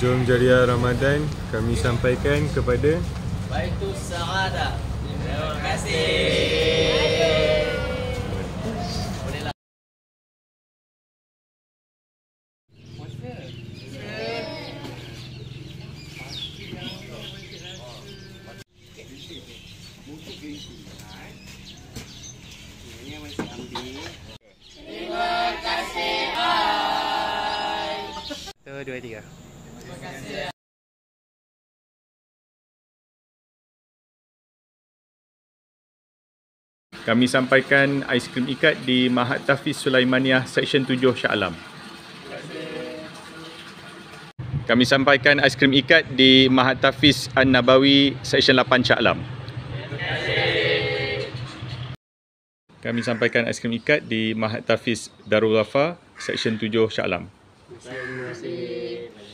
Jom Jariah Ramadan kami sampaikan kepada Baitus Saadah. Terima kasih. Bolehlah. Terima kasih. Satu, dua, tiga. Terima kasih. Kami sampaikan aiskrim ikat di Mahat Tafiz Sulaimaniyah Seksyen 7 Shah Alam. Kami sampaikan aiskrim ikat di Mahat Tafiz An-Nabawi Seksyen 8 Shah Alam. Kami sampaikan aiskrim ikat di Mahat Tafiz Darul Ghafa Seksyen 7 Shah Alam. Terima kasih.